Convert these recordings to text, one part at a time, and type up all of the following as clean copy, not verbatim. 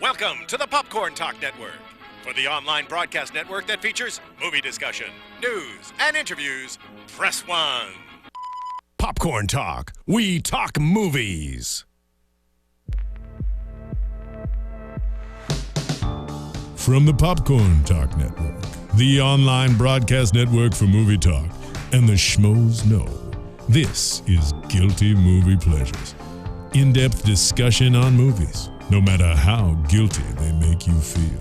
Welcome to the Popcorn Talk Network. For the online broadcast network that features movie discussion, news, and interviews, press 1. Popcorn Talk. We talk movies. From the Popcorn Talk Network, the online broadcast network for movie talk, and the schmoes know, this is Guilty Movie Pleasures. In-depth discussion on movies, no matter how guilty they make you feel.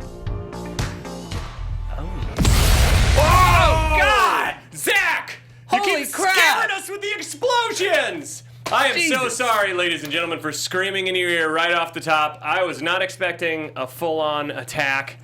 Oh, God! Zach! You Holy keep crap! scaring us with the explosions! I am so Jesus. sorry, ladies and gentlemen, for screaming in your ear right off the top. I was not expecting a full-on attack.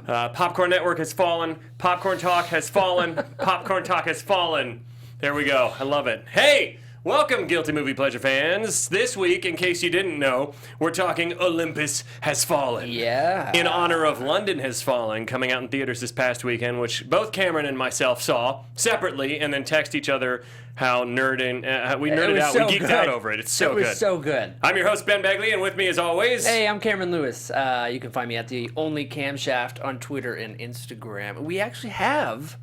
Popcorn Network has fallen. Popcorn Talk has fallen. Popcorn Talk has fallen. There we go. I love it. Hey! Welcome, Guilty Movie Pleasure fans. This week, in case you didn't know, we're talking Olympus Has Fallen. Yeah. In honor of London Has Fallen, coming out in theaters this past weekend, which both Cameron and myself saw separately, and then text each other how we nerded out. We geeked out over it. It's so good. It was so good. I'm your host, Ben Begley, and with me as always... Hey, I'm Cameron Louis. You can find me at the Only Camshaft on Twitter and Instagram. We actually have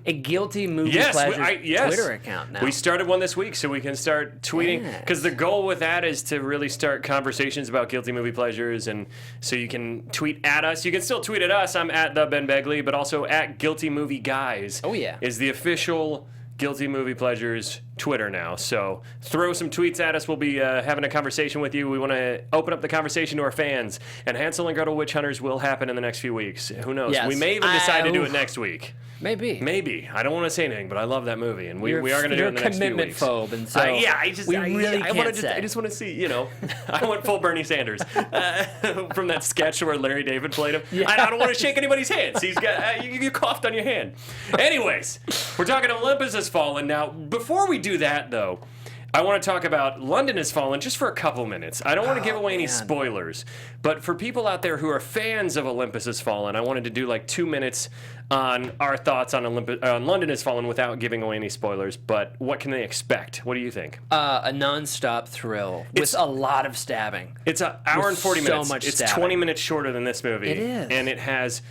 a Guilty Movie Pleasures Twitter account now. We started one this week so we can start tweeting, because the goal with that is to really start conversations about Guilty Movie Pleasures, and so you can tweet at us. You can still tweet at us. I'm at the Ben Begley, but also at Guilty Movie Guys. Oh, yeah. Is the official Guilty Movie Pleasures Twitter now. So throw some tweets at us. We'll be having a conversation with you. We want to open up the conversation to our fans. And Hansel and Gretel Witch Hunters will happen in the next few weeks. Who knows? Yes. We may even decide to do it next week. Maybe. I don't want to say anything, but I love that movie, and we are going to do it in the next few weeks. You're a commitment phobe, and so I just want to see, I went full Bernie Sanders from that sketch where Larry David played him. Yeah. I don't want to shake anybody's hands. He's got you coughed on your hand. Anyways, we're talking Olympus Has Fallen. Now, before we do that, though, I want to talk about London Has Fallen just for a couple minutes. I don't want to give away any spoilers, but for people out there who are fans of Olympus Has Fallen, I wanted to do like 2 minutes on our thoughts on London Has Fallen without giving away any spoilers. But what can they expect? What do you think? A non-stop thrill with a lot of stabbing. It's an hour and 40 minutes. So much it's stabbing. 20 minutes shorter than this movie. It is. And it has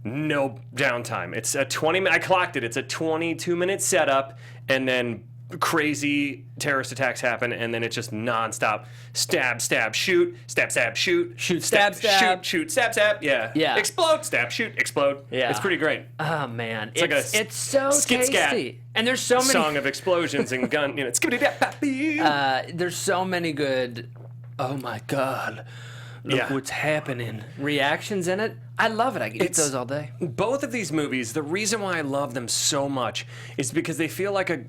no downtime. It's a 20-minute, I clocked it. It's a 22-minute setup, and then crazy terrorist attacks happen, and then it's just nonstop stab, stab, shoot, stab, stab, shoot, stab, shoot, shoot, stab, stab, yeah, explode, stab, shoot, explode. Yeah, it's pretty great. Oh man, it's so skit tasty, scat and there's so many song of explosions and gun. It's there's so many good. Oh my God. Look what's happening. Reactions in it. I love it. I eat those all day. Both of these movies, the reason why I love them so much is because they feel like a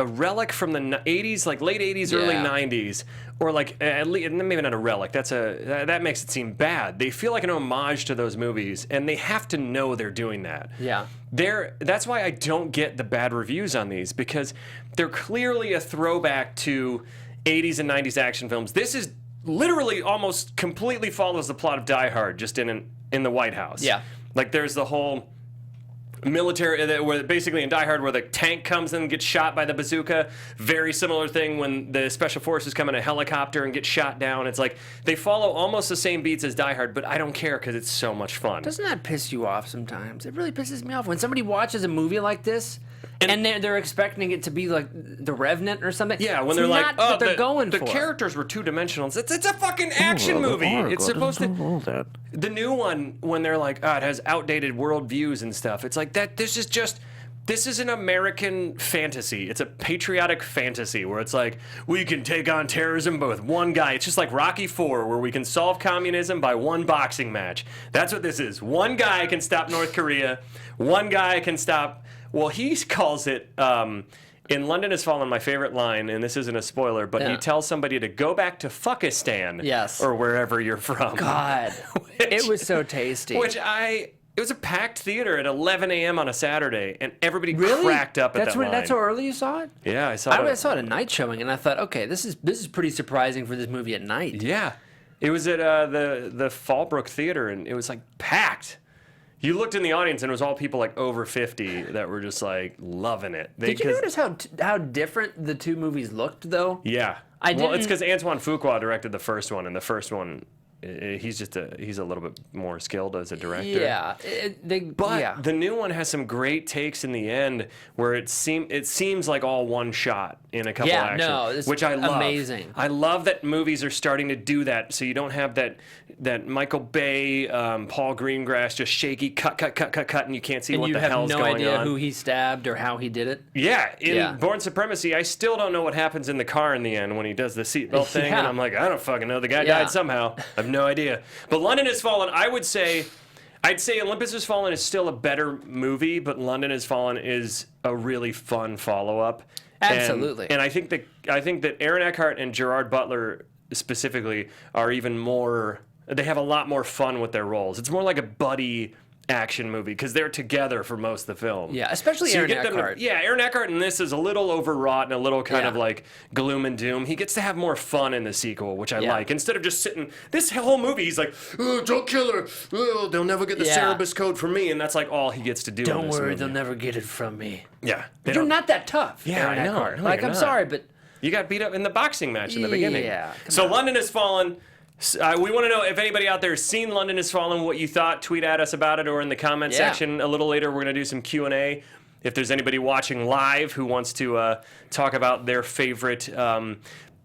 relic from the 80s, like late 80s, early 90s, or like at least, maybe not a relic. That makes it seem bad. They feel like an homage to those movies, and they have to know they're doing that. Yeah. That's why I don't get the bad reviews on these, because they're clearly a throwback to 80s and 90s action films. This is literally almost completely follows the plot of Die Hard, just in the White House. Yeah. Like there's the whole military, where basically in Die Hard, where the tank comes and gets shot by the bazooka. Very similar thing when the special forces come in a helicopter and get shot down. It's like they follow almost the same beats as Die Hard, but I don't care because it's so much fun. Doesn't that piss you off sometimes? It really pisses me off when somebody watches a movie like this and they're expecting it to be like The Revenant or something. Yeah, when it's they're like, not what they're going the for. characters were two-dimensional. It's a fucking action movie. It's supposed to. The new one, when they're like, it has outdated worldviews and stuff. It's like that. This is an American fantasy. It's a patriotic fantasy where it's like, we can take on terrorism but with one guy. It's just like Rocky IV, where we can solve communism by one boxing match. That's what this is. One guy can stop North Korea. One guy can stop. Well, he calls it, in London Has Fallen, my favorite line, and this isn't a spoiler, but he tells somebody to go back to Fuckistan. Yes. Or wherever you're from. God. It was so tasty. It was a packed theater at 11 a.m. on a Saturday, and everybody cracked up at that line. That's how early you saw it? Yeah, I saw it. I saw it at night showing, and I thought, okay, this is pretty surprising for this movie at night. Yeah. It was at the Fallbrook Theater, and it was like packed. You looked in the audience, and it was all people like over 50 that were just like loving it. Did you notice how different the two movies looked, though? Yeah. Well, it's because Antoine Fuqua directed the first one, and the first one he's a little bit more skilled as a director. Yeah, the new one has some great takes in the end where it seems like all one shot in a couple actions, which I love. Amazing. I love that movies are starting to do that, so you don't have that Michael Bay, Paul Greengrass just shaky cut, and you can't see what the hell's going on. And you have no idea who he stabbed or how he did it. Yeah, in Born Supremacy, I still don't know what happens in the car in the end when he does the seatbelt thing, and I'm like, I don't fucking know. The guy died somehow. I have no idea. But London Has Fallen, I'd say Olympus Has Fallen is still a better movie, but London Has Fallen is a really fun follow-up. Absolutely. And I think that Aaron Eckhart and Gerard Butler specifically are even more. They have a lot more fun with their roles. It's more like a buddy action movie because they're together for most of the film. Yeah, especially Aaron Eckhart. Aaron Eckhart in this is a little overwrought and a little kind of like gloom and doom. He gets to have more fun in the sequel, which I like. Instead of just sitting, this whole movie, he's like, oh, don't kill her. Oh, they'll never get the Cerebus code from me. And that's like all he gets to do. Don't worry, they'll never get it from me. Yeah. You're not that tough. Yeah, Aaron I know. Eckhart. No, like, I'm sorry, but you got beat up in the boxing match in the beginning. Yeah. So London Has Fallen. We want to know if anybody out there has seen London Has Fallen, what you thought. Tweet at us about it or in the comment section. A little later, we're going to do some Q&A. If there's anybody watching live who wants to talk about their favorite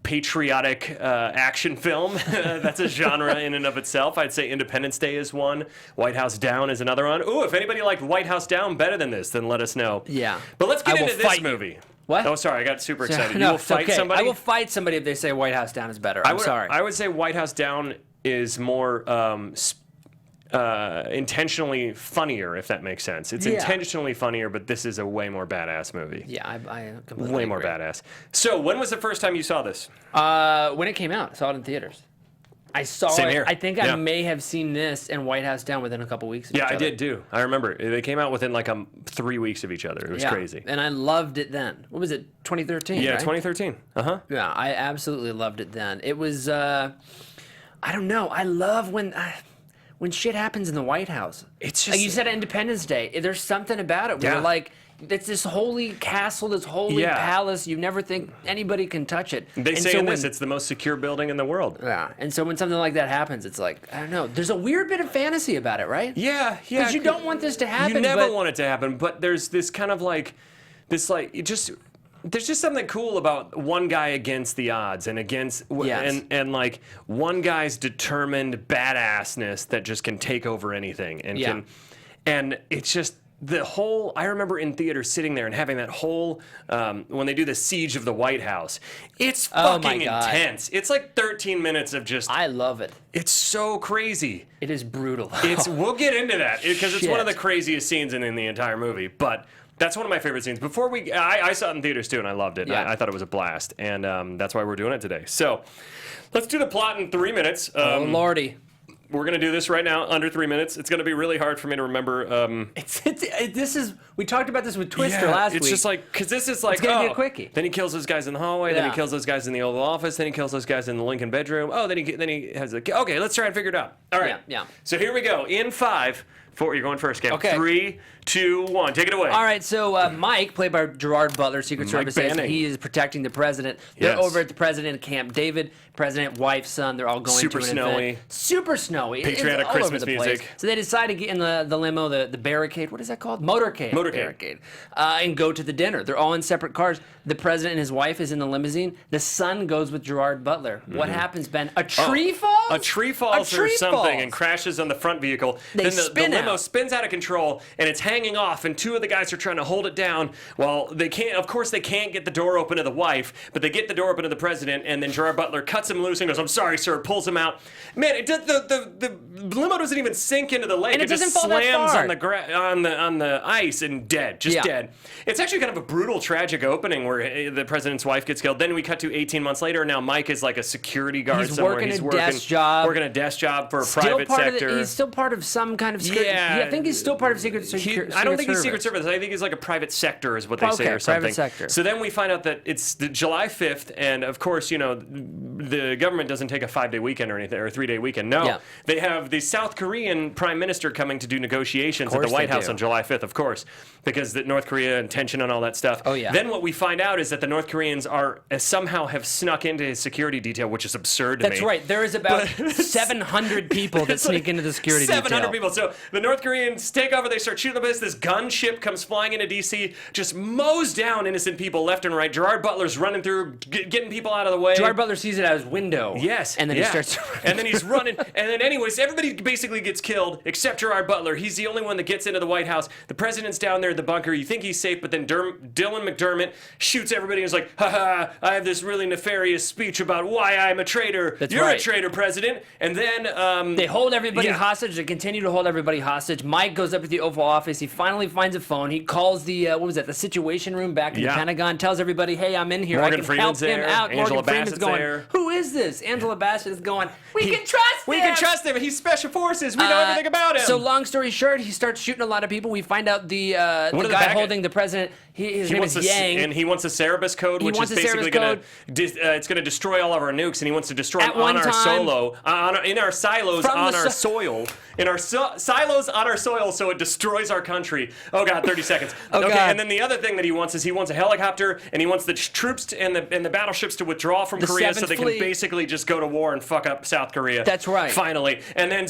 patriotic action film, that's a genre in and of itself. I'd say Independence Day is one. White House Down is another one. Ooh, if anybody liked White House Down better than this, then let us know. Yeah. But let's get into this movie. What? Oh, sorry, I got super excited. No, you will fight somebody? I will fight somebody if they say White House Down is better. I'm sorry. I would say White House Down is more intentionally funnier, if that makes sense. It's intentionally funnier, but this is a way more badass movie. Yeah, I completely way agree. more badass. So, when was the first time you saw this? When it came out, I saw it in theaters. I saw Same it. here. I think I may have seen this and White House Down within a couple weeks of each other. I did too. I remember. They came out within like 3 weeks of each other. It was crazy. And I loved it then. What was it, 2013, Yeah, right? 2013. Uh-huh. Yeah, I absolutely loved it then. It was, I don't know. I love when shit happens in the White House. It's just... Like you said, Independence Day. There's something about it where you're like, it's this holy castle, this holy palace. You never think anybody can touch it. They say in this, it's the most secure building in the world. Yeah, and so when something like that happens, it's like, I don't know. There's a weird bit of fantasy about it, right? Yeah. Because you don't want this to happen. You never want it to happen, but there's this kind of like, there's just something cool about one guy against the odds and against and like one guy's determined badassness that just can take over anything and it's just the whole. I remember in theater sitting there and having that whole when they do the siege of the White House. It's fucking intense. It's like 13 minutes of just. I love it. It's so crazy. It is brutal. We'll get into that because it's one of the craziest scenes in the entire movie, but. That's one of my favorite scenes. Before I saw it in theaters too, and I loved it. Yeah. I thought it was a blast, and that's why we're doing it today. So, let's do the plot in 3 minutes. Oh lordy, we're gonna do this right now, under 3 minutes. It's gonna be really hard for me to remember. This is. We talked about this with Twister last week. It's just like because this is like it's gonna be a quickie. Then he kills those guys in the hallway. Then he kills those guys in the Oval Office. Then he kills those guys in the Lincoln bedroom. Oh, then he has a. Okay, let's try and figure it out. All right. Yeah. So here we go. In 5, 4. You're going first, Cam. Okay. 3, 2, 1. Take it away. All right, so Mike, played by Gerard Butler, Secret Service, says he is protecting the president. They're over at the president at Camp David. President, wife, son, they're all going Super to an snowy. event. Super snowy. Patriotic it's all Christmas over the music. place. So they decide to get in the limo, the barricade. What is that called? Motorcade. Barricade. And go to the dinner. They're all in separate cars. The president and his wife is in the limousine. The son goes with Gerard Butler. Mm-hmm. What happens, Ben? A tree falls? A tree falls or something and crashes on the front vehicle. Then the limo spins out of control and it's hanging off, and 2 of the guys are trying to hold it down while they can't. Of course, they can't get the door open to the wife, but they get the door open to the president, and then Gerard Butler cuts him loose and goes, "I'm sorry, sir," pulls him out. Man, the limo doesn't even sink into the lake. And it just doesn't fall that slams far. on the ice and dead. It's actually kind of a brutal, tragic opening where the president's wife gets killed. Then we cut to 18 months later, and now Mike is like a security guard somewhere. He's working a desk job for a private sector. He's still part of some kind of security Yeah. I think he's still part of Secret Service. I don't think he's Secret Service. I think he's like a private sector is what they say or something. Private sector. So then we find out that it's July 5th, and of course, the government doesn't take a 5-day weekend or anything, or a 3-day weekend. No. They have the South Korean prime minister coming to do negotiations at the White House on July 5th, of course, because the North Korea and tension and all that stuff. Oh, yeah. Then what we find out is that the North Koreans somehow have snuck into his security detail, which is absurd to me. That's right. There is about 700 people that sneak into the security detail. 700 people. So the North Koreans take over. They start shooting the place. This gunship comes flying into D.C., just mows down innocent people left and right. Gerard Butler's running through, getting people out of the way. Gerard Butler sees it out his window. Yes. And then he starts... and then he's running. And then anyways, everybody basically gets killed except Gerard Butler. He's the only one that gets into the White House. The president's down there in the bunker. You think he's safe, but then Dylan McDermott shoots everybody and is like, ha, I have this really nefarious speech about why I'm a traitor. You're a traitor, President. And then... they hold everybody hostage. They continue to hold everybody hostage. Mike goes up to the Oval Office. He finally finds a phone. He calls the, the Situation Room back in the Pentagon, tells everybody, hey, I'm in here. Morgan I can Freeman's help him out. Angela Morgan Freeman's Bassett's going, there. who is this? Angela Bassett is going, we can trust him. We can trust him. He's Special Forces. We know everything about him. So long story short, he starts shooting a lot of people. We find out the guy holding the president, his name is Yang. And he wants a Cerebus code, which is basically going to destroy all of our nukes, and he wants to destroy them in our silos on our soil. In our silos on our soil, so it destroys our country. Oh God, 30 seconds. Okay, and then the other thing that he wants is he wants a helicopter, and he wants the troops and the battleships to withdraw from Korea so they can basically just go to war and fuck up South Korea. That's right. Finally. And then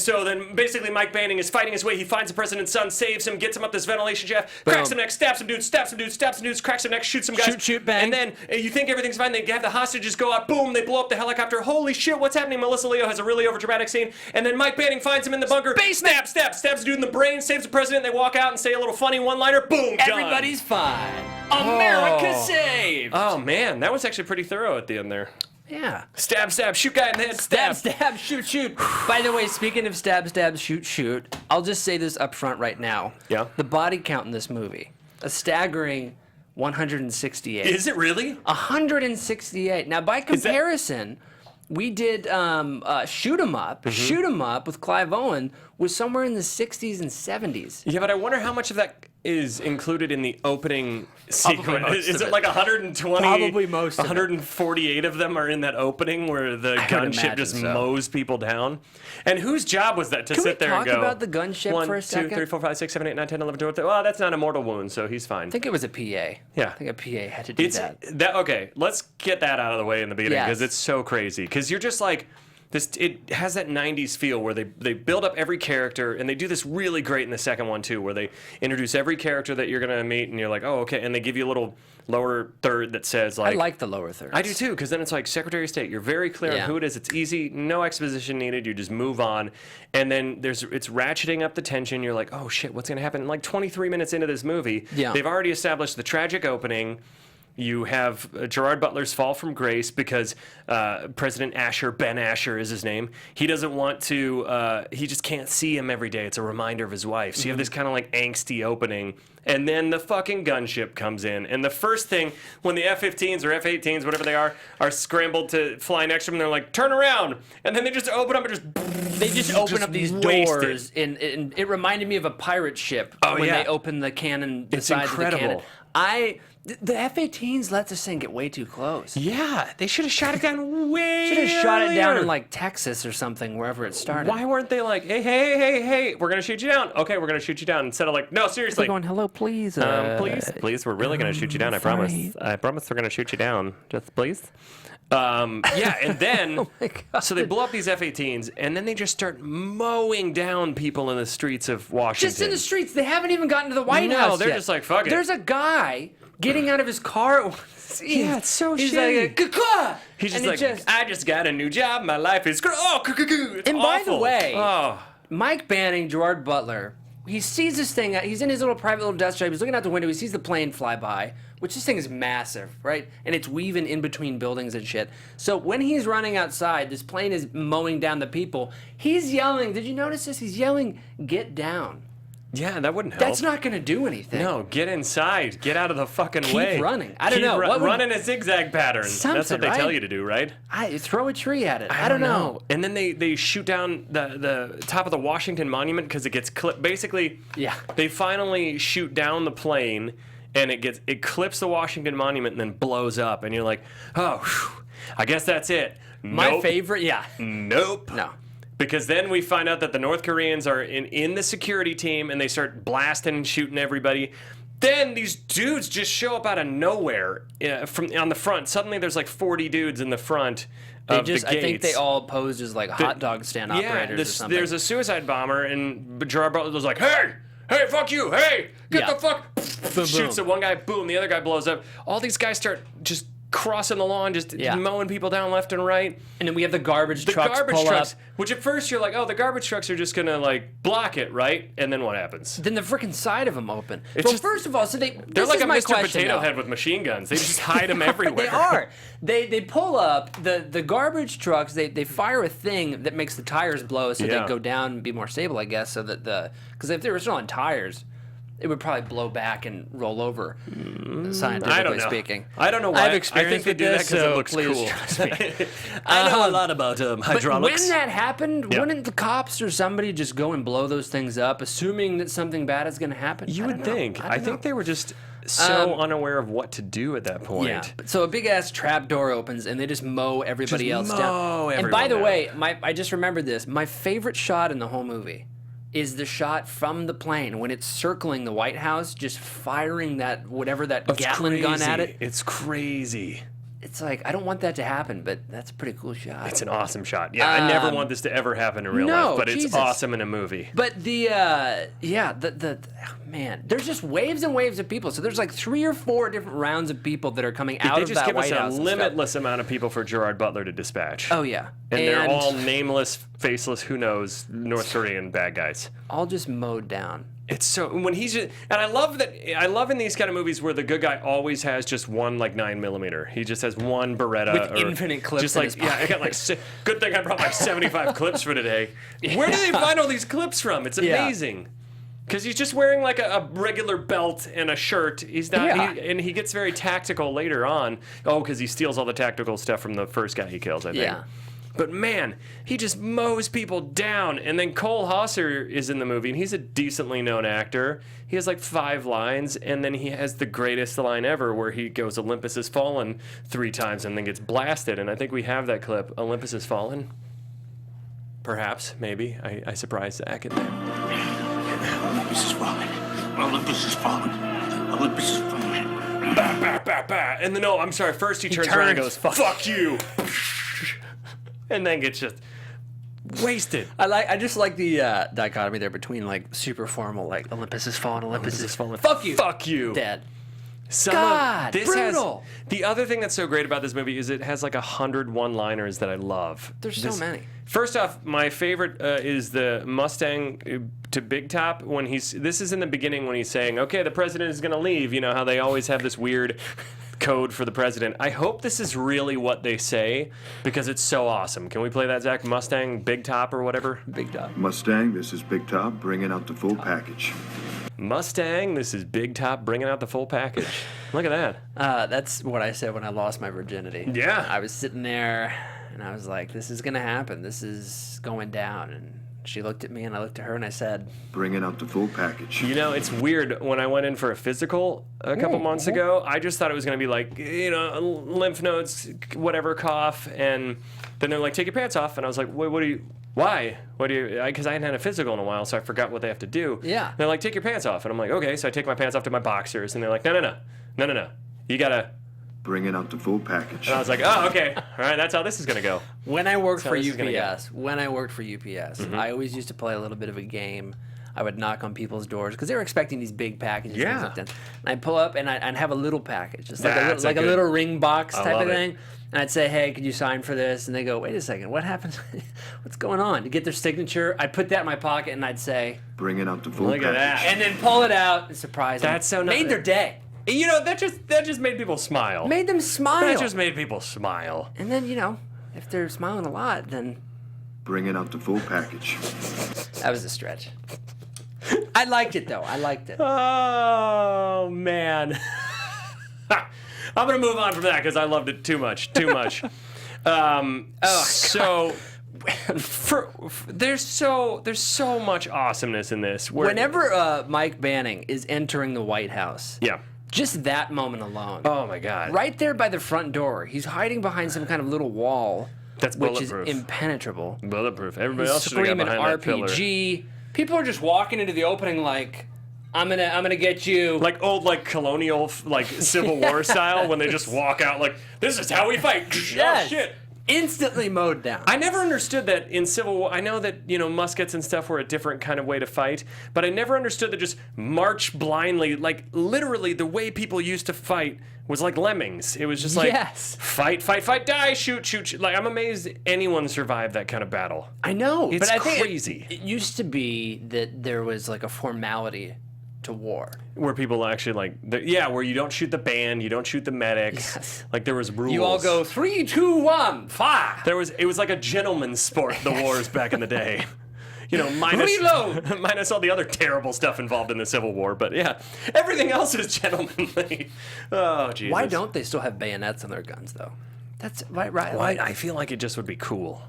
basically Mike Banning is fighting his way. He finds the president's son, saves him, gets him up this ventilation shaft, cracks him neck, stabs some dudes, cracks him neck, shoots some guys. Shoot, bang. And then you think everything's fine. They have the hostages go out, boom, they blow up the helicopter. Holy shit, what's happening? Melissa Leo has a really overdramatic scene. And then Mike Banning finds him in the bunker. Stabs a dude in the brain, saves the president. They walk out and say a little funny one-liner. Boom, done. Everybody's fine. America saved. Oh, man, that was actually pretty thorough at the end there. Yeah. Stab, shoot guy in the head, stab, shoot. By the way, speaking of stab, shoot, I'll just say this up front right now. Yeah. The body count in this movie, a staggering 168. Is it really? 168. Now, by comparison, we did Shoot 'Em Up. Mm-hmm. Shoot 'Em Up with Clive Owen was somewhere in the 60s and 70s. Yeah, but I wonder how much of that is included in the opening sequence. Is it like 120? Probably most of 148 of them are in that opening where the gunship just mows people down. And whose job was that to sit there and go? Can we talk about the gunship for a second? 1, 2, 3, 4, 5, 6, 7, 8, 9, 10, 11, 12, 13. Well, that's not a mortal wound, so he's fine. I think it was a PA. Yeah. I think a PA had to do that. Okay, let's get that out of the way in the beginning because it's so crazy. Because you're just like... It has that 90s feel where they build up every character, and they do this really great in the second one too, where they introduce every character that you're gonna meet, and you're like, oh, okay, and they give you a little lower third that says like... I like the lower thirds. I do too, because then it's like Secretary of State. You're very clear on who it is. It's easy, no exposition needed. You just move on, and then it's ratcheting up the tension. You're like, oh shit, what's gonna happen? And like 23 minutes into this movie, they've already established the tragic opening. You have Gerard Butler's fall from grace because President Ben Asher is his name. He doesn't want to, he just can't see him every day. It's a reminder of his wife. So you have this kind of like angsty opening. And then the fucking gunship comes in. And the first thing, when the F-15s or F-18s, whatever they are scrambled to fly next to them, they're like, turn around. And then they just open up and They just open up these doors. And it reminded me of a pirate ship when they open the cannon, the sides of the cannon. The F-18s let this thing get way too close. Yeah, they should have shot it down way Should have shot it down in like Texas or something, wherever it started. Why weren't they like, hey, we're gonna shoot you down? Okay, we're gonna shoot you down. Instead of like, no, seriously. They're going, hello, please. Please, we're really gonna shoot you down. I promise. I promise we're gonna shoot you down. Just please. And then, so they blow up these F-18s, and then they just start mowing down people in the streets of Washington. Just in the streets. They haven't even gotten to the White House they're yet. just like, fuck it. There's a guy getting out of his car. It's so He's shitty. Like, he's just like, I just got a new job. My life is it's and awful. By the way, Mike Banning, Gerard Butler, he sees this thing. He's in his little private little desk job. He's looking out the window. He sees the plane fly by, which this thing is massive, right? And it's weaving in between buildings and shit. So when he's running outside, this plane is mowing down the people. He's yelling. Did you notice this? He's yelling, "Get down." Yeah, that wouldn't help. That's not going to do anything. No, get inside. Get out of the fucking Keep way. running. I don't know. Run in a zigzag pattern. Something, That's what they right? tell you to do, right? Throw a tree at it. I don't know. And then they shoot down the top of the Washington Monument because it gets clipped. Basically, they finally shoot down the plane, and it clips the Washington Monument and then blows up. And you're like, oh, whew, I guess that's it. My favorite, Nope. No. Because then we find out that the North Koreans are in the security team, and they start blasting and shooting everybody. Then these dudes just show up out of nowhere on the front. Suddenly there's like 40 dudes in the front of the gates. I think they all posed as like hot dog stand operators or something. There's a suicide bomber, and Gerard Butler was like, hey, fuck you, hey, get the fuck. Boom, shoots at one guy, boom, the other guy blows up. All these guys start just crossing the lawn, just mowing people down left and right. And then we have the garbage trucks pull up. Which at first you're like, oh, the garbage trucks are just gonna like block it, right? And then what happens? Then the freaking side of them open. First of all, so they're like a Mr. Potato Head with machine guns. They just hide them everywhere. They are. They pull up the garbage trucks. They fire a thing that makes the tires blow, so they go down and be more stable, I guess. So that because if they were still on tires, it would probably blow back and roll over, scientifically speaking. I don't know why. I've experienced I think they do that because it looks cool. Trust me. I know a lot about hydraulics. But when that happened, wouldn't the cops or somebody just go and blow those things up, assuming that something bad is going to happen? You would think. I think they were just so unaware of what to do at that point. Yeah. So a big ass trap door opens and they just mow everybody else down. And everyone by the down. way, I just remembered this. My favorite shot in the whole movie is the shot from the plane when it's circling the White House, just firing that Gatling gun at it. It's crazy. It's like, I don't want that to happen, but that's a pretty cool shot. It's an awesome shot. Yeah, I never want this to ever happen in real life, but it's awesome in a movie. But man, there's just waves and waves of people. So there's like 3 or 4 different rounds of people that are coming out of that White House. They just give us a limitless amount of people for Gerard Butler to dispatch. Oh, yeah. And they're all nameless, faceless, who knows, North Korean bad guys. All just mowed down. It's so when he's just, and I love in these kind of movies where the good guy always has just one like 9mm. He just has one Beretta with infinite clips. Just in like his pocket. I got like good thing I brought like 75 clips for today. Where do they find all these clips from? It's amazing. Because he's just wearing like a regular belt and a shirt. He's not, and he gets very tactical later on. Oh, because he steals all the tactical stuff from the first guy he kills, I think. Yeah. But man, he just mows people down. And then Cole Hauser is in the movie, and he's a decently known actor. He has like 5 lines, and then he has the greatest line ever where he goes, Olympus Has Fallen 3 times and then gets blasted. And I think we have that clip. Olympus Has Fallen? Perhaps, maybe. I surprised Zach in there. Olympus has fallen. Olympus has fallen. Olympus has fallen. Bah, bah, bah, bah. And then, I'm sorry, first he turns around and goes, fuck you. And then gets just wasted. I just like the dichotomy there between like super formal, like Olympus Has Fallen, Olympus Has Fallen. Fuck you. Fuck you. Dad. Brutal. The other thing that's so great about this movie is it has like 100 one-liners that I love. There's so many. First off, my favorite is the Mustang to Big Top when this is in the beginning when he's saying, okay, the president is going to leave. You know how they always have this weird code for the president. I hope this is really what they say because it's so awesome. Can we play that, Zach? Mustang, Big Top or whatever? Big Top. Mustang, this is Big Top, bringing out the full package. Mustang, this is Big Top, bringing out the full package. Look at that. That's what I said when I lost my virginity. Yeah. I was sitting there and I was like, this is going to happen. This is going down. And she looked at me and I looked at her and I said, bringing out the full package. You know, it's weird. When I went in for a physical a couple months ago, I just thought it was going to be like, lymph nodes, whatever, cough. And then they're like, take your pants off. And I was like, why? Because I hadn't had a physical in a while, so I forgot what they have to do. Yeah. And they're like, take your pants off. And I'm like, okay. So I take my pants off to my boxers. And they're like, no. You got to. Bringing out the full package. And I was like, oh, okay. All right, that's how this is going to go. When I worked for UPS, Mm-hmm. I always used to play a little bit of a game. I would knock on people's doors because they were expecting these big packages. Yeah. Things like that. And I'd pull up and I'd have a little package, just That's like a little ring box I type love of it. thing. And I'd say, hey, could you sign for this? And they go, wait a second, what happened? What's going on? To get their signature, I'd put that in my pocket and I'd say, bringing out the full Look at package. that. and then pull it out and surprise them. That's so nice. Made their day. You know, that just made people smile. Made them smile. That just made people smile. And then, if they're smiling a lot, then Bringing out the full package. that was a stretch. I liked it though. I liked it. Oh man. I'm gonna move on from that because I loved it too much. So there's so much awesomeness in this. Whenever Mike Banning is entering the White House, Yeah. just that moment alone. Oh my God. Right there by the front door, he's hiding behind some kind of little wall. That's which is bulletproof. impenetrable. Bulletproof. Everybody else should have got Screaming behind that pillar. RPG. People are just walking into the opening like, I'm gonna get you. Like old, like colonial, like Civil War style, when they just walk out like, "This is how we fight." Yes. Oh shit! Instantly mowed down. I never understood that in Civil War. I know that muskets and stuff were a different kind of way to fight, but I never understood that just march blindly, like literally the way people used to fight was like lemmings. It was just like fight, die, shoot. Like I'm amazed anyone survived that kind think I know, it's but I think crazy. It used to be that there was like a formality to war. Where people actually where you don't shoot the band, you don't shoot the medics. Yes. Like there was rules. You all go 3, 2, 1, fire. It was like a gentleman's sport, the wars back in the day. Reload. Minus all the other terrible stuff involved in the Civil War, but yeah, everything else is gentlemanly. Oh, Jesus. Why don't they still have bayonets on their guns though? That's right. Why? I feel like it just would be cool.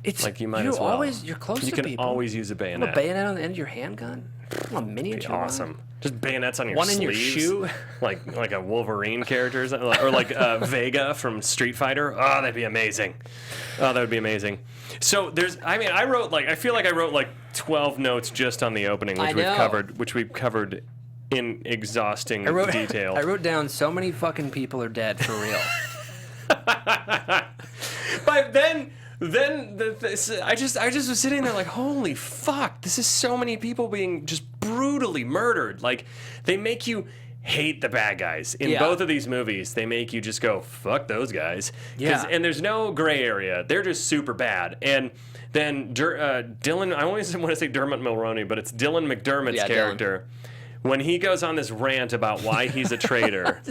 It's like you might as well. You're close you to can people. always use a You bayonet. have a bayonet on the end of your handgun. A miniature one. Awesome. Just bayonets on your One in sleeves. your shoe. like a Wolverine character, or like Vega from Street Fighter. Oh, that'd be amazing. Oh, that would be amazing. So I feel like I wrote like 12 notes just on the opening, which we've covered in exhausting detail. I wrote down so many fucking people are dead for real. But then I just was sitting there like, holy fuck, this is so many people being just brutally murdered. Like, they make you hate the bad guys. In both of these movies, they make you just go, fuck those guys. Yeah. And there's no gray area. They're just super bad. And then Dylan, I always want to say Dermot Mulroney, but it's Dylan McDermott's character. When he goes on this rant about why he's a traitor,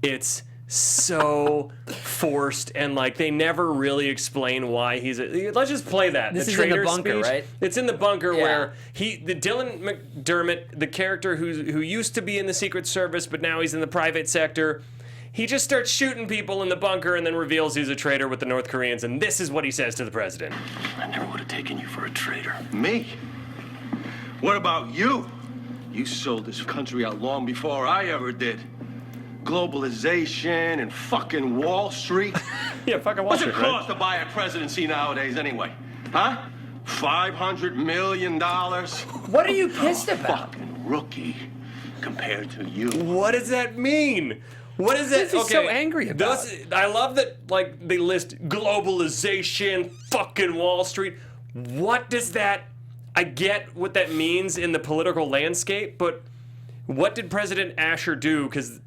it's so forced, and like they never really explain why he's let's just play that. This the is in the traitor bunker, speech. right? It's in the bunker where Dylan McDermott, the character who used to be in the Secret Service but now he's in the private sector, he just starts shooting people in the bunker and then reveals he's a traitor with the North Koreans, and this is what he says to the president. I never would have taken you for a traitor. Me? What about you? You sold this country out long before I ever did. Globalization and fucking Wall Street. Yeah, fucking Wall What's Street, it cost to buy a presidency nowadays anyway? Huh? $500 million? What are you pissed about? Fucking rookie compared to you. What does that mean? What is that? He's so angry about? I love that, like, they list globalization, fucking Wall Street. What does that... I get what that means in the political landscape, but what did President Asher do? Because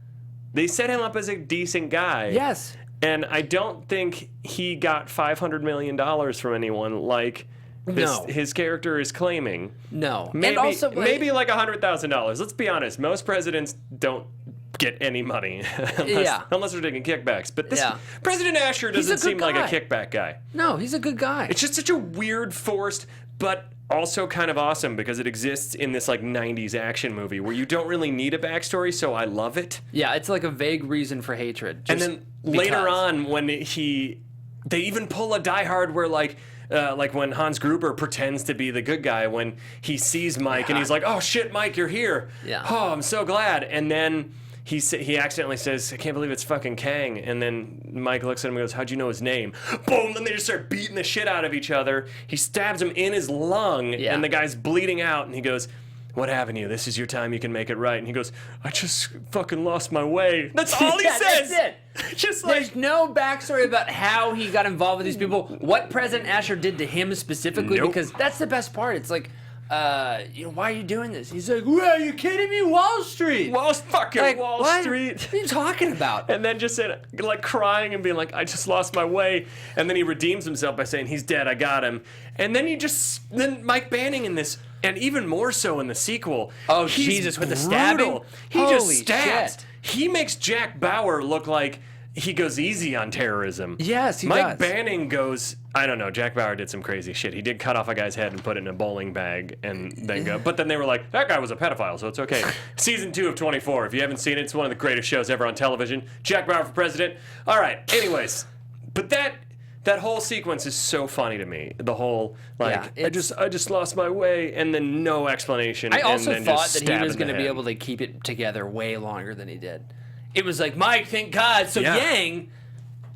they set him up as a decent guy. Yes. And I don't think he got $500 million from anyone like his character is claiming. No. Maybe, and also, maybe like $100,000. Let's be honest. Most presidents don't get any money unless they're taking kickbacks. But this President Asher doesn't seem like a kickback guy. No, he's a good guy. It's just such a weird, forced, but also kind of awesome because it exists in this like 90s action movie where you don't really need a backstory, so I love it. Yeah, it's like a vague reason for hatred. And then later on when they even pull a Die Hard where like when Hans Gruber pretends to be the good guy when he sees Mike and he's like, "Oh shit, Mike, you're here. Yeah. Oh, I'm so glad." And then he accidentally says, "I can't believe it's fucking Kang." And then Mike looks at him and goes, "How'd you know his name?" Boom! Then they just start beating the shit out of each other. He stabs him in his lung, and the guy's bleeding out. And he goes, "What happened to you? This is your time. You can make it right." And he goes, "I just fucking lost my way." That's all he says. That's it. Just like, there's no backstory about how he got involved with these people, what President Asher did to him specifically, because that's the best part. It's like, why are you doing this? He's like, well, are you kidding me? Wall Street. Wall Street. What are you talking about? And then just said, like crying and being like, "I just lost my way." And then he redeems himself by saying, "He's dead. I got him." And then then Mike Banning in this, and even more so in the sequel. Oh, he's Jesus, with the brutal. stabbing? He Holy just stabs. shit. He makes Jack Bauer look like he goes easy on terrorism. Yes, he Mike does. Banning goes, I don't know, Jack Bauer did some crazy shit. He did cut off a guy's head and put it in a bowling bag and then go. But then they were like, that guy was a pedophile, so it's okay. Season 2 of 24. If you haven't seen it, it's one of the greatest shows ever on television. Jack Bauer for president. All right, anyways. But that whole sequence is so funny to me. The whole, like, I just lost my way, and then no explanation. I also and then thought just that he was going to be able to keep it together way longer than he did. It was like, Mike, thank God. So Yang,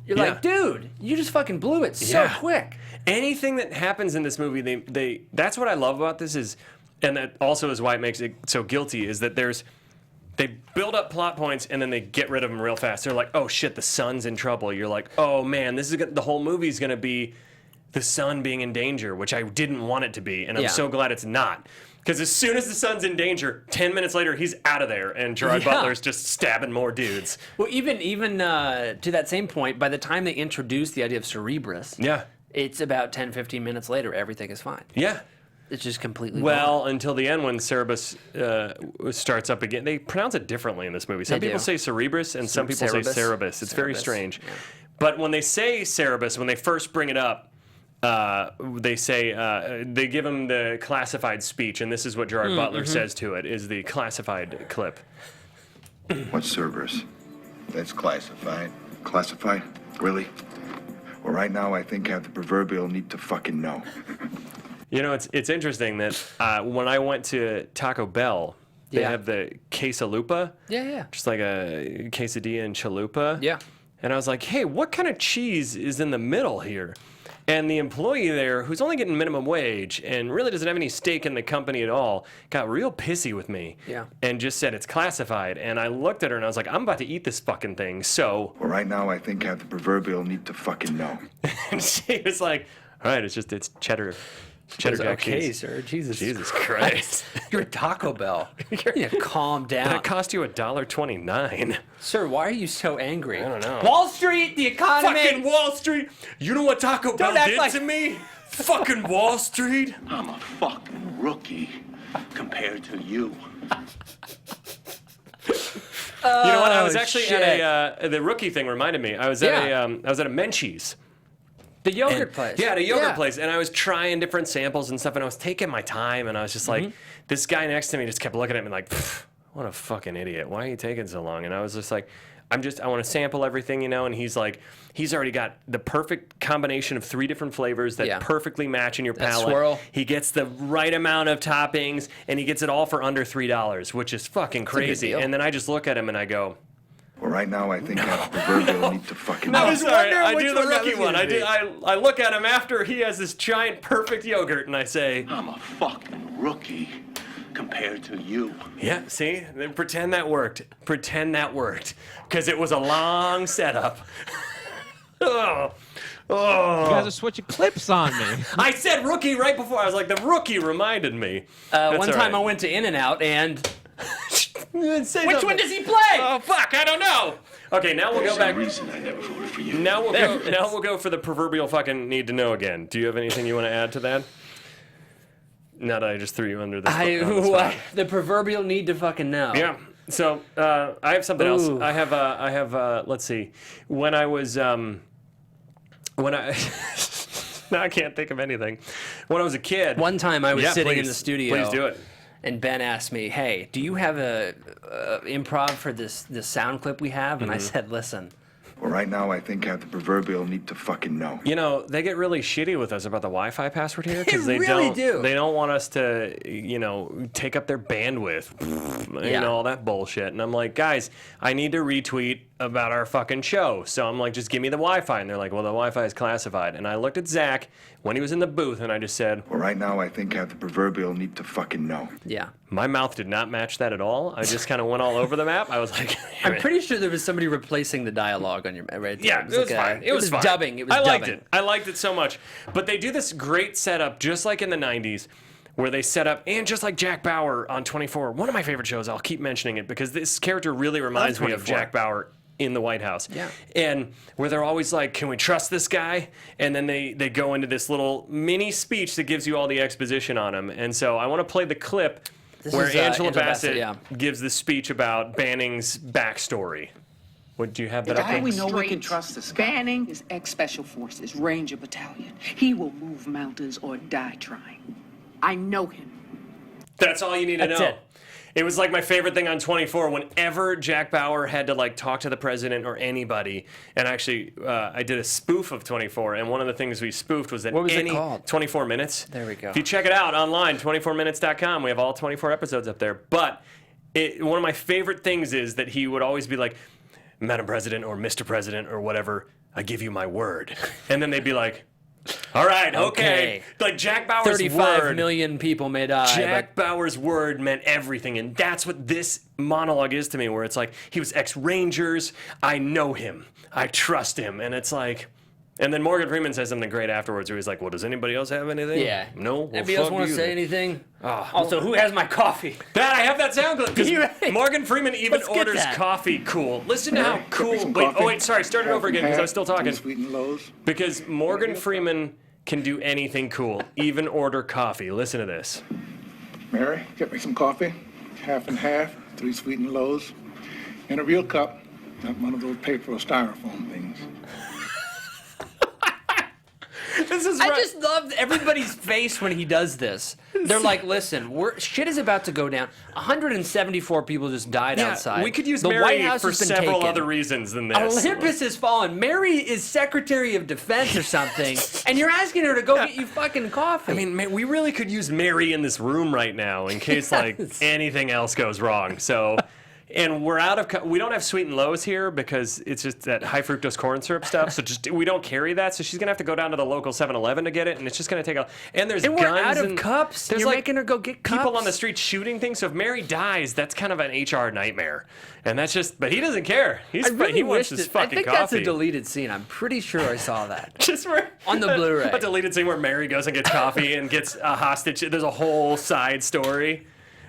you're like, dude, you just fucking blew it so quick. Anything that happens in this movie, they that's what I love about this is, and that also is why it makes it so guilty, is that they build up plot points and then they get rid of them real fast. They're like, oh shit, the son's in trouble. You're like, oh man, the whole movie's gonna be the son being in danger, which I didn't want it to be, and I'm so glad it's not. Because as soon as the son's in danger, 10 minutes later, he's out of there, and Gerard Butler's just stabbing more dudes. Well, even to that same point, by the time they introduce the idea of Cerebrus, it's about 10, 15 minutes later, everything is fine. Yeah. It's just completely well until the end when Cerebrus starts up again. They pronounce it differently in this movie. Some people say Cerebrus, and some people say Cerebus. It's very strange. Yeah. But when they say Cerebus, when they first bring it up, they say they give him the classified speech, and this is what Gerard Butler says to it: is the classified clip. What's Cerberus? That's classified. Classified? Really? Well, right now I think I have the proverbial need to fucking know. You know, it's interesting that when I went to Taco Bell, they have the quesalupa. Yeah. Just like a quesadilla and chalupa. Yeah. And I was like, hey, what kind of cheese is in the middle here? And the employee there, who's only getting minimum wage and really doesn't have any stake in the company at all, got real pissy with me. Yeah. And just said it's classified. And I looked at her and I was like, I'm about to eat this fucking thing. So. Well, right now I think I have the proverbial need to fucking know. And she was like, all right, it's cheddar. Cheddar jack cheese. Okay, sir. Jesus Christ. You're Taco Bell. You need to calm down. That cost you $1.29. Sir, why are you so angry? I don't know. Wall Street, the economy. Fucking Wall Street. You know what Taco Bell did to me? Fucking Wall Street. I'm a fucking rookie compared to you. You know what? I was actually at the rookie thing reminded me. I was at a Menchie's. The yogurt place. Yeah, at a yogurt place. And I was trying different samples and stuff, and I was taking my time, and I was just like, this guy next to me just kept looking at me like, what a fucking idiot. Why are you taking so long? And I was just like, I want to sample everything, you know? And he's like, he's already got the perfect combination of 3 different flavors that perfectly match in your palate. Swirl. He gets the right amount of toppings, and he gets it all for under $3, which is fucking crazy. And then I just look at him and I go, well, right now I think I have the proverbial need to fucking know. I was sorry, I do the rookie one. I look at him after he has this giant perfect yogurt, and I say, I'm a fucking rookie compared to you. Yeah, see? Then pretend that worked. Because it was a long setup. Oh. You guys are switching clips on me. I said rookie right before. I was like, the rookie reminded me. One time I went to In-N-Out and... Which one does he play? Oh fuck! I don't know. Okay, now we'll go back. Reason I never voted for you. Now we'll go for the proverbial fucking need to know again. Do you have anything you want to add to that? Now that I just threw you under the spot. The proverbial need to fucking know. Yeah. So I have something else. I have. Let's see. When I was now I can't think of anything. When I was a kid. One time I was sitting in the studio. Please do it. And Ben asked me, hey, do you have a improv for this sound clip we have? And I said, listen. Well, right now I think I have the proverbial need to fucking know. You know, they get really shitty with us about the Wi-Fi password here because they don't want us to, you know, take up their bandwidth, you know, all that bullshit. And I'm like, guys, I need to retweet about our fucking show. So I'm like, just give me the Wi-Fi. And they're like, well, the Wi-Fi is classified. And I looked at Zach when he was in the booth and I just said, well, right now I think I have the proverbial need to fucking know. Yeah. My mouth did not match that at all. I just kind of went all over the map. I was like, I'm pretty sure there was somebody replacing the dialogue on your right. Yeah, it was fine. It was fine. Dubbing. It was I dubbing. liked it. I liked it so much. But they do this great setup, just like in the 90s, where they set up, and just like Jack Bauer on 24, one of my favorite shows, I'll keep mentioning it because this character really reminds me of Jack Bauer in the White House. Yeah. And where they're always like, can we trust this guy? And then they go into this little mini speech that gives you all the exposition on him. And so I want to play the clip where Angela Bassett gives the speech about Banning's backstory. What do you have that up How there? do we know we can trust this guy? Banning is ex-Special Forces, Ranger Battalion. He will move mountains or die trying. I know him. That's all you need to That's know. it. It was like my favorite thing on 24. Whenever Jack Bauer had to like talk to the president or anybody, and actually I did a spoof of 24, and one of the things we spoofed was that What was it called? 24 Minutes. There we go. If you check it out online, 24minutes.com, we have all 24 episodes up there. But one of my favorite things is that he would always be like, Madam President or Mr. President or whatever, I give you my word. And then they'd be like, all right, okay. Like Jack Bauer's 35 word. million people may die. Jack Bauer's word meant everything, and that's what this monologue is to me, where it's like, he was ex-Rangers, I know him, I trust him, and it's like, and then Morgan Freeman says something great afterwards, where he's like, well, does anybody else have anything? Yeah. No? Well, Anybody else fuck want to you say then. anything? Also, who has my coffee? That, I have that sound clip, because Morgan Freeman even Let's get orders that. coffee cool. Listen to how cool, wait, sorry, start it over again, because I was still talking. Sweet and lows. Because Morgan Freeman can do anything cool, even order coffee. Listen to this. Mary, get me some coffee. Half and half, 3 sweet and lows. In a real cup, not one of those paper or styrofoam things. This is I right. just love everybody's face when he does this. They're like, listen, shit is about to go down. 174 people just died outside. We could use the Mary White House for has been several taken. other reasons than this. Olympus has fallen. Mary is Secretary of Defense or something, and you're asking her to go get you fucking coffee. I mean, we really could use Mary in this room right now in case like anything else goes wrong. So, and we're out of. We don't have sweet and lows here because it's just that high fructose corn syrup stuff. So we don't carry that. So she's gonna have to go down to the local 7-Eleven to get it, and it's just gonna take a. And there's and guns we're out of and cups. There's You're like making her go get cups. people on the street shooting things. So if Mary dies, that's kind of an HR nightmare. And that's just. But he doesn't care. He wants his fucking I think coffee. that's a deleted scene. I'm pretty sure I saw that. Just where on the Blu-ray. A deleted scene where Mary goes and gets coffee and gets a hostage. There's a whole side story.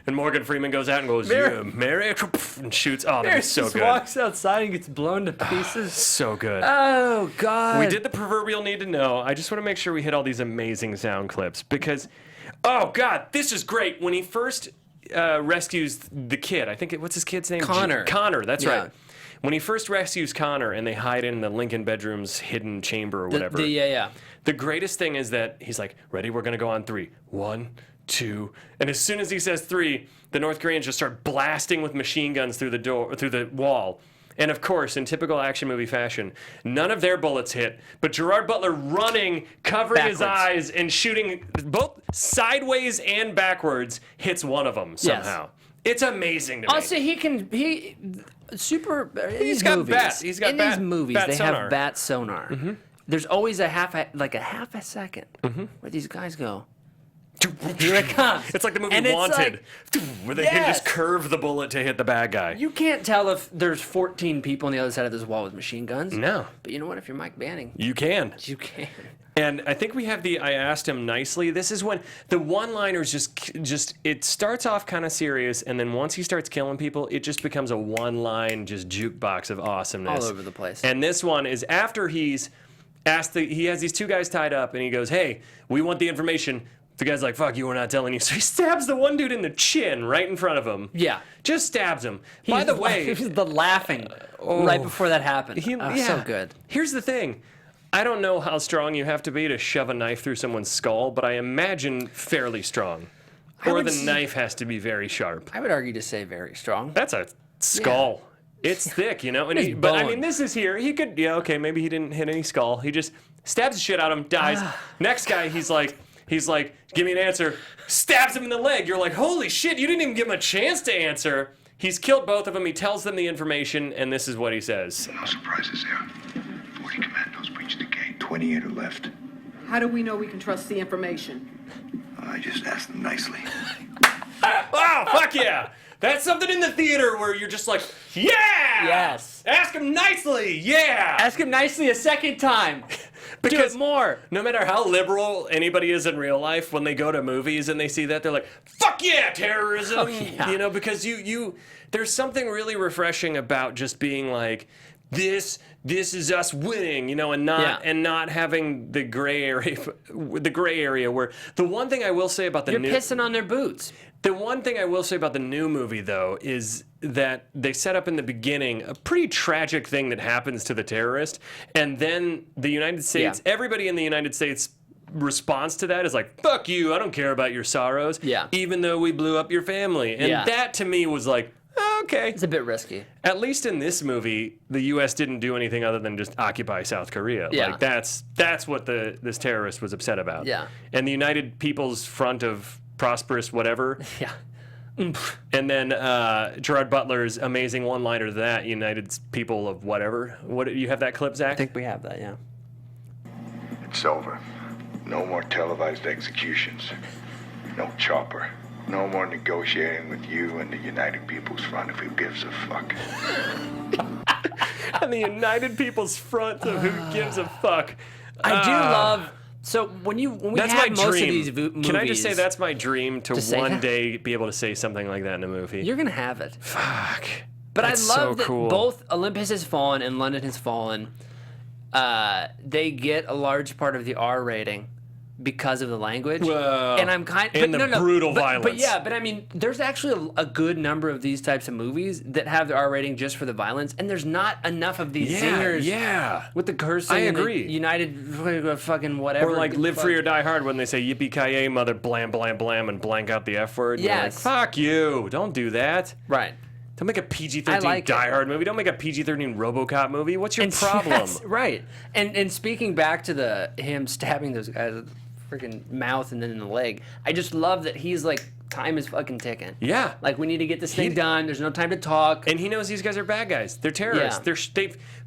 And Morgan Freeman goes out and goes, yeah, Mary, and shoots. Oh, that was so just good. walks outside and gets blown to pieces. So good. Oh, God. We did the proverbial need to know. I just want to make sure we hit all these amazing sound clips because, oh, God, this is great. When he first rescues the kid, I think, what's his kid's name? Connor. Connor, that's right. When he first rescues Connor and they hide in the Lincoln bedroom's hidden chamber or whatever. The greatest thing is that he's like, ready, we're going to go on 3. 1, 2, and as soon as he says 3, the North Koreans just start blasting with machine guns through the wall. And of course, in typical action movie fashion, none of their bullets hit, but Gerard Butler running, covering his eyes, and shooting both sideways and backwards hits one of them somehow. Yes. It's amazing to me. Also, he's got movies, bat. He's got in bat, these movies, bat they sonar. have bat sonar. Mm-hmm. There's always a half a second where these guys go. Here it comes. It's like the movie And it's Wanted, like, where they can just curve the bullet to hit the bad guy. You can't tell if there's 14 people on the other side of this wall with machine guns. No. But you know what? If you're Mike Banning, you can. You can. And I think we have I asked him nicely. This is when the one-liners just it starts off kind of serious, and then once he starts killing people, it just becomes a one-line just jukebox of awesomeness. All over the place. And this one is after he's asked he has these 2 guys tied up, and he goes, hey, we want the information. The guy's like, fuck you, we're not telling you. So he stabs the one dude in the chin right in front of him. Yeah. Just stabs him. By the way. He's the laughing right before that happened. So good. Here's the thing. I don't know how strong you have to be to shove a knife through someone's skull, but I imagine fairly strong. Or the knife has to be very sharp. I would argue to say very strong. That's a skull. Yeah. It's thick, you know? And but I mean, this is here. He could, maybe he didn't hit any skull. He just stabs the shit out of him, dies. Next guy, he's like, give me an answer. Stabs him in the leg. You're like, holy shit, you didn't even give him a chance to answer. He's killed both of them. He tells them the information, and this is what he says. No surprises there. 40 commandos breached the gate. 28 are left. How do we know we can trust the information? I just asked them nicely. Oh, fuck yeah. That's something in the theater where you're just like, yeah! Yes. Ask him nicely, yeah! Ask him nicely a second time. Because more. No matter how liberal anybody is in real life, when they go to movies and they see that, they're like, fuck yeah, terrorism! Oh, yeah. You know, because there's something really refreshing about just being like, this is us winning, you know, and not having the gray area where the one thing I will say about the You're pissing on their boots. The one thing I will say about the new movie, though, is that they set up in the beginning a pretty tragic thing that happens to the terrorist, and then the United States, everybody in the United States response to that is like, fuck you, I don't care about your sorrows, even though we blew up your family. And that to me was like, okay. It's a bit risky. At least in this movie, the U.S. didn't do anything other than just occupy South Korea. Yeah. Like that's what this terrorist was upset about. Yeah. And the United People's Front of Prosperous whatever. Yeah. And then Gerard Butler's amazing one-liner to that, United People of whatever. What, you have that clip, Zach? I think we have that, yeah. It's over. No more televised executions. No chopper. No more negotiating with you and the United People's Front of Who Gives a Fuck. And the United People's Front of Who Gives a Fuck. I do love... So when we that's have my most dream. of these movies... Can I just say that's my dream to one that? day be able to say something like that in a movie? You're going to have it. Fuck. But That's I so love that cool. both Olympus Has Fallen and London Has Fallen, they get a large part of the R rating because of the language. Whoa. And I'm kind And the brutal violence. But yeah, but I mean, there's actually a good number of these types of movies that have the R rating just for the violence, and there's not enough of these singers with the cursing. I and the agree. United fucking whatever. Or like Live Free or Die Hard when they say yippee-ki-yay, mother, blam, blam, blam, and blank out the F word. Yes. You're like, fuck you. Don't do that. Right. Don't make a PG-13 Die Hard movie. Don't make a PG-13 RoboCop movie. What's your And problem? yes, right. And speaking back to him stabbing those guys in the freaking mouth and then in the leg, I just love that he's like, time is fucking ticking. Yeah. Like, we need to get this thing done. There's no time to talk. And he knows these guys are bad guys. They're terrorists.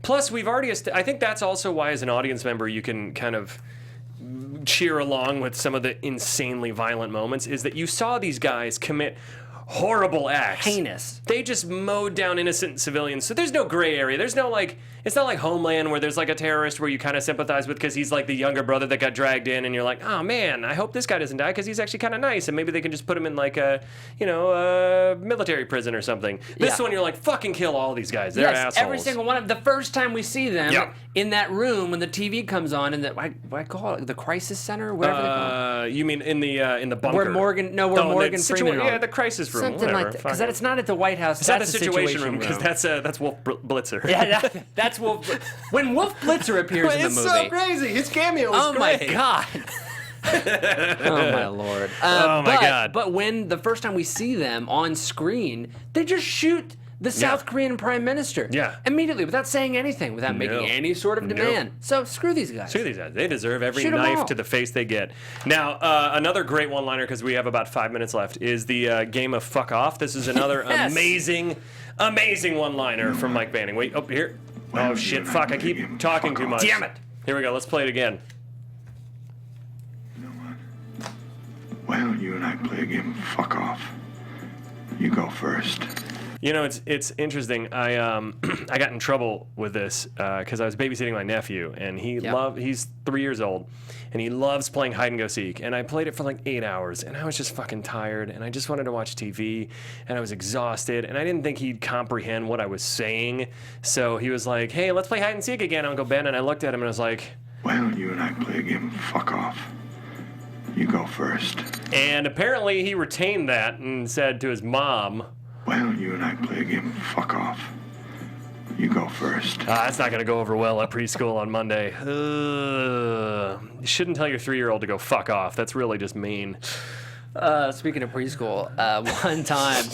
Plus, we've already... I think that's also why, as an audience member, you can kind of cheer along with some of the insanely violent moments, is that you saw these guys commit horrible acts. Heinous. They just mowed down innocent civilians. So there's no gray area. There's no like, it's not like Homeland where there's like a terrorist where you kind of sympathize with because he's like the younger brother that got dragged in and you're like, oh man, I hope this guy doesn't die because he's actually kind of nice and maybe they can just put him in like a, military prison or something. This one you're like, fucking kill all these guys. They're assholes. Every single one of the first time we see them in that room when the TV comes on in the I call it the crisis center, whatever they call it. You mean in the bunker? Where Morgan Freeman. Yeah, the crisis room. Something whatever. like that. Because it's not at the White House. It's not the situation room because that's Wolf Blitzer. Yeah, that's Wolf. When Wolf Blitzer appears in the movie, it's so crazy. His cameo is great. My god. Oh my lord. My god. But when the first time we see them on screen, they just shoot the South Korean Prime Minister. Yeah. Immediately, without saying anything, without making any sort of demand. So screw these guys. Screw these guys. They deserve every Shoot 'em knife all. to the face they get. Now, another great one-liner, because we have about 5 minutes left, is the game of fuck off. This is another amazing one-liner from Mike Banning. Wait, here. Oh shit, fuck, I keep talking too much. Damn it. Here we go, let's play it again. You know what? Why don't you and I play a game of fuck off? You go first. You know, it's interesting. I I got in trouble with this because I was babysitting my nephew, and he's 3 years old, and he loves playing hide and go seek. And I played it for like 8 hours, and I was just fucking tired, and I just wanted to watch TV, and I was exhausted, and I didn't think he'd comprehend what I was saying. So he was like, "Hey, let's play hide and seek again, Uncle Ben." And I looked at him and I was like, "Why don't you and I play a game of fuck off? You go first." And apparently he retained that and said to his mom, "Why don't you and I play a game of fuck off? You go first." That's not going to go over well at preschool on Monday. You shouldn't tell your 3-year-old to go fuck off. That's really just mean. Speaking of preschool, one time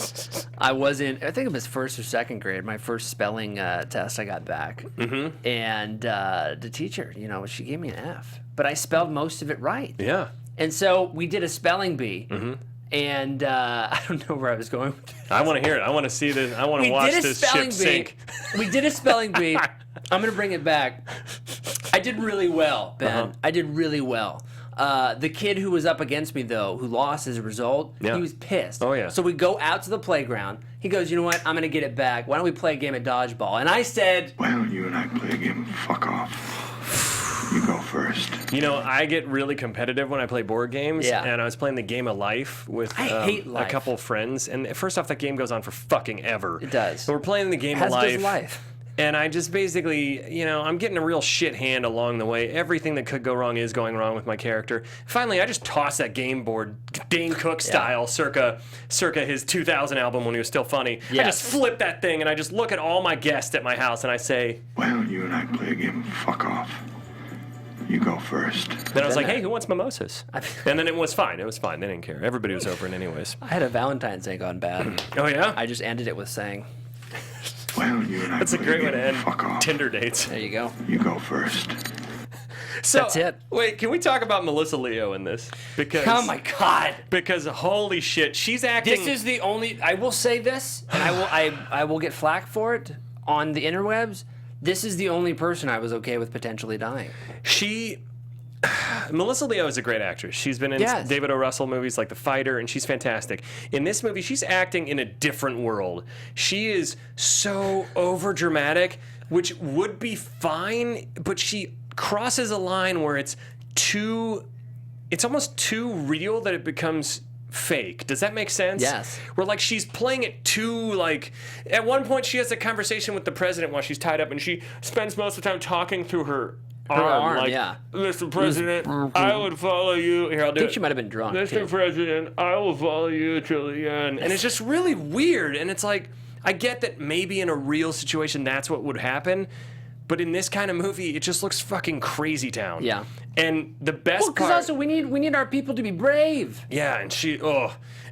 I was in, I think it was first or second grade, my first spelling test I got back. Mm-hmm. And the teacher, she gave me an F. But I spelled most of it right. Yeah. And so we did a spelling bee. Mm-hmm. And I don't know where I was going with this. I want to hear it. I want to see this. I want to watch this ship sink. We did a spelling bee. I'm going to bring it back. I did really well, Ben. Uh-huh. I did really well. The kid who was up against me, though, who lost as a result, he was pissed. Oh, yeah. So we go out to the playground. He goes, "You know what? I'm going to get it back. Why don't we play a game of dodgeball?" And I said, "Why don't you and I play a game of fuck off? You go first." I get really competitive when I play board games, Yeah. and I was playing the Game of Life with I hate life. a couple friends, and first off, that game goes on for fucking ever. It does. So we're playing the Game of As Life. does life. And I just basically, you know, I'm getting a real shit hand along the way. Everything that could go wrong is going wrong with my character. Finally, I just toss that game board, Dane Cook style, circa his 2000 album when he was still funny. Yes. I just flip that thing and I just look at all my guests at my house and I say, Why don't you and I play a game of fuck off? You go first. Then I was like, hey, who wants mimosas? And then it was fine. It was fine. They didn't care. Everybody was over it anyways. I had a Valentine's Day gone bad. Oh, yeah? I just ended it with saying, Why don't you and I That's a play great way game to of end fuck off? Tinder dates. there you go. You go first. So, That's it. Wait, can we talk about Melissa Leo in this? Because Oh my God. Because holy shit, she's acting. This is the only, I will say this, and I will get flack for it on the interwebs. This is the only person I was okay with potentially dying. Melissa Leo is a great actress. She's been in Yes. David O. Russell movies like The Fighter, and she's fantastic. In this movie, she's acting in a different world. She is so overdramatic, which would be fine, but she crosses a line where it's almost too real that it becomes fake. Does that make sense? Yes. Where like she's playing it too like at one point she has a conversation with the president while she's tied up and she spends most of the time talking through her arm, like, yeah. Mr. President, I would follow you. Here, I'll do I think it. she might have been drunk. Mr. too. President, I will follow you till the end. And it's just really weird. And it's like, I get that maybe in a real situation that's what would happen. But in this kind of movie, it just looks fucking crazy town. Yeah. And the best Well, because part... also we need our people to be brave. Yeah, and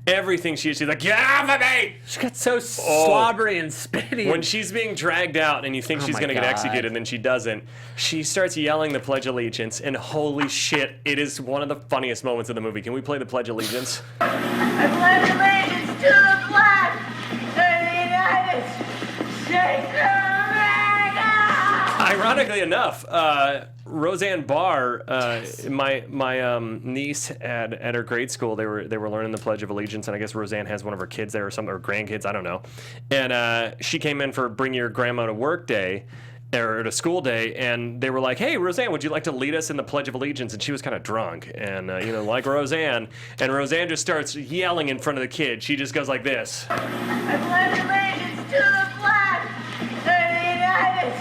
everything she's like, get off of me! She got so slobbery and spitty. When she's being dragged out and you think she's my going to get God. executed and then she doesn't, she starts yelling the Pledge of Allegiance, and holy shit, it is one of the funniest moments of the movie. Can we play the Pledge of Allegiance? I pledge allegiance to the flag of the United States of America! Ironically enough, Roseanne Barr, my niece at her grade school, they were learning the Pledge of Allegiance, and I guess Roseanne has one of her kids there or something, or grandkids, I don't know. And she came in for Bring Your Grandma to Work Day, or to school day, and they were like, hey, Roseanne, would you like to lead us in the Pledge of Allegiance? And she was kind of drunk, and, like Roseanne. And Roseanne just starts yelling in front of the kid. She just goes like this. I pledge allegiance to the flag of the United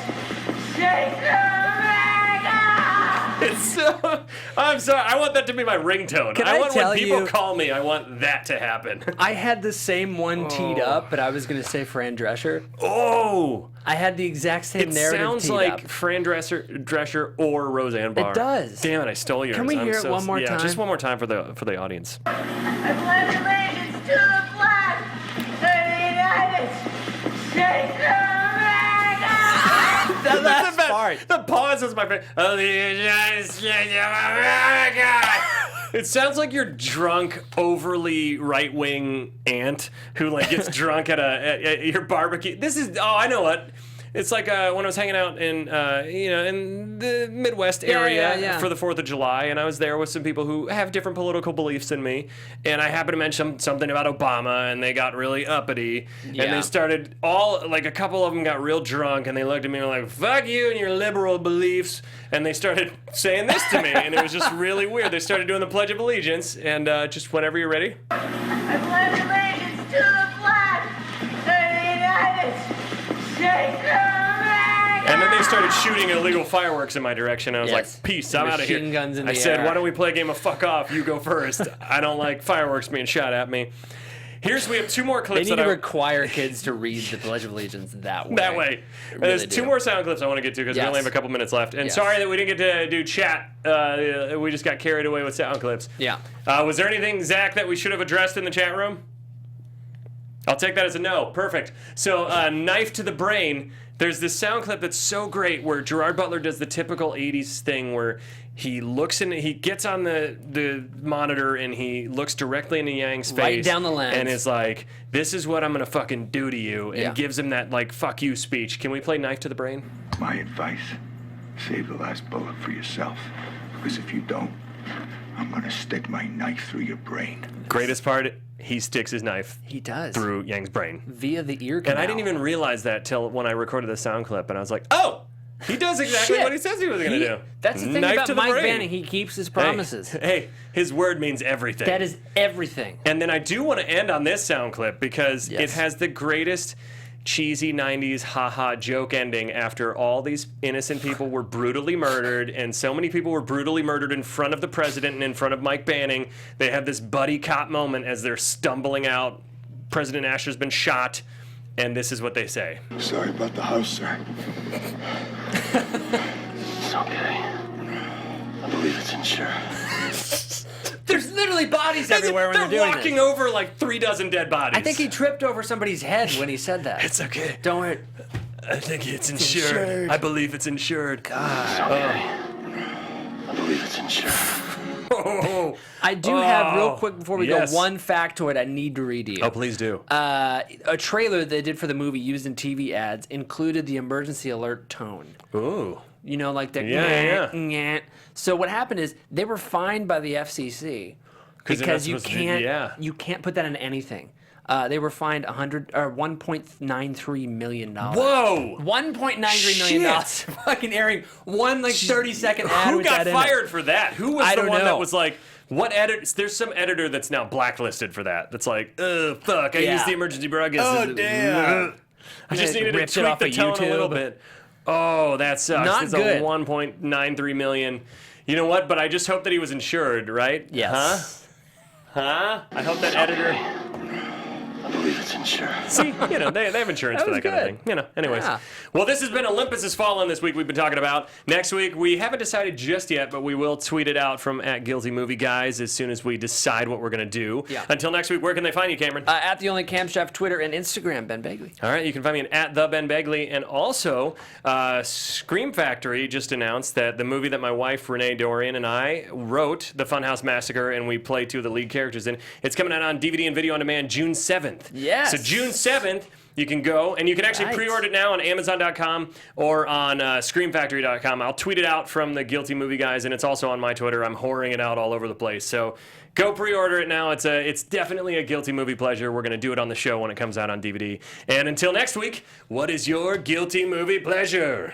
States of America! It's so... I'm sorry. I want that to be my ringtone. Can I I want tell when people you- call me, I want that to happen. I had the same one teed up, but I was going to say Fran Drescher. Oh! I had the exact same It narrative sounds teed like up. Fran Drescher or Roseanne Barr. It does. Damn it, I stole yours. Can we hear it one more yeah, time? just one more time for the audience. I pledge allegiance to the flag of the United States of America! That last part. The pause was my favorite. Of the United States of America. It sounds like your drunk, overly right-wing aunt who like gets drunk at your barbecue. This is I know what. It's like when I was hanging out in in the Midwest area for the 4th of July, and I was there with some people who have different political beliefs than me, and I happened to mention something about Obama, and they got really uppity, and they started a couple of them got real drunk, and they looked at me and were like, fuck you and your liberal beliefs, and they started saying this to me, and it was just really weird. They started doing the Pledge of Allegiance, and just whenever you're ready. I pledge allegiance to the flag of the United States of America! And then they started shooting illegal fireworks in my direction. I was Yes. like, peace, I'm out of here. Machine guns in I the said, air. why don't we play a game of fuck off? You go first. I don't like fireworks being shot at me. We have 2 more They clips need to that require kids to read the Pledge of Allegiance that way. that way. They There's really 2 do. more sound clips I want to get to because we Yes. only have a couple minutes left. And Yes. sorry that we didn't get to do chat. We just got carried away with sound clips. Yeah. Was there anything, Zach, that we should have addressed in the chat room? I'll take that as a no. Perfect. So, knife to the brain. There's this sound clip that's so great where Gerard Butler does the typical 80s thing where he gets on the monitor and he looks directly into Yang's face. Right down the lens. And is like, this is what I'm going to fucking do to you. And Yeah. gives him that, like, fuck you speech. Can we play Knife to the Brain? My advice, save the last bullet for yourself. Because if you don't, I'm gonna stick my knife through your brain. Greatest part, he sticks his knife He does. through Yang's brain. Via the ear canal. And I didn't even realize that till when I recorded the sound clip. And I was like, oh, he does exactly Shit. what he says he was going to do. That's the thing Knife about to the Mike brain. Banning. He keeps his promises. Hey, his word means everything. That is everything. And then I do want to end on this sound clip because it Yes. has the greatest cheesy 90s haha joke ending after all these innocent people were brutally murdered, and so many people were brutally murdered in front of the president and in front of Mike Banning. They have this buddy cop moment as they're stumbling out. President Asher's been shot, and this is what they say. Sorry about the house, sir. It's okay. I believe it's insured. There's literally bodies everywhere when they're doing walking this. over like 3 dozen dead bodies. I think he tripped over somebody's head when he said that. It's okay. Don't worry. I think it's insured. I believe it's insured. God. It's okay. I believe it's insured. I do have, real quick before we go, one factoid I need to read to you. Oh, please do. A trailer they did for the movie used in TV ads included the emergency alert tone. Ooh. You know, like the Yeah. So what happened is they were fined by the FCC because you can't put that in anything. They were fined $1.93 million. Whoa! $1.93 million for fucking airing one 30-second ad. Who with got that fired for that? Who was the one know. that was like, what editor? There's some editor that's now blacklisted for that. That's like, fuck, I used the emergency broadcast. Oh, damn. I just needed to tweak the tone a little bit. Oh, that sucks. Not it's good. A $1.93 million. You know what? But I just hope that he was insured, right? Yes. Huh? I hope that editor. I believe it's insured. See, they have insurance for that kind of thing. Anyways. Yeah. Well, this has been Olympus Has Fallen this week we've been talking about. Next week, we haven't decided just yet, but we will tweet it out from @GuiltyMovieGuys as soon as we decide what we're going to do. Yeah. Until next week, where can they find you, Cameron? At The Only Cam Chef, Twitter, and Instagram, Ben Begley. All right, you can find me at the Ben Begley. And also, Scream Factory just announced that the movie that my wife, Renee Dorian, and I wrote, The Funhouse Massacre, and we play 2 of the lead characters in, it's coming out on DVD and video on demand June 7th. Yes. So June 7th, you can go, and you can actually pre-order it now on Amazon.com or on ScreamFactory.com. I'll tweet it out from the Guilty Movie Guys, and it's also on my Twitter. I'm whoring it out all over the place. So go pre-order it now. It's definitely a guilty movie pleasure. We're going to do it on the show when it comes out on DVD. And until next week, what is your guilty movie pleasure?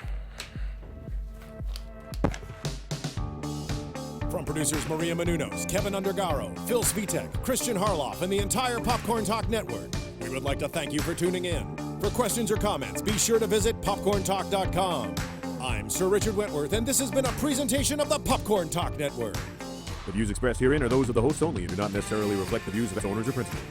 From producers Maria Menounos, Kevin Undergaro, Phil Svitek, Christian Harloff, and the entire Popcorn Talk Network, we would like to thank you for tuning in. For questions or comments, be sure to visit popcorntalk.com. I'm Sir Richard Wentworth, and this has been a presentation of the Popcorn Talk Network. The views expressed herein are those of the hosts only and do not necessarily reflect the views of its owners or principals.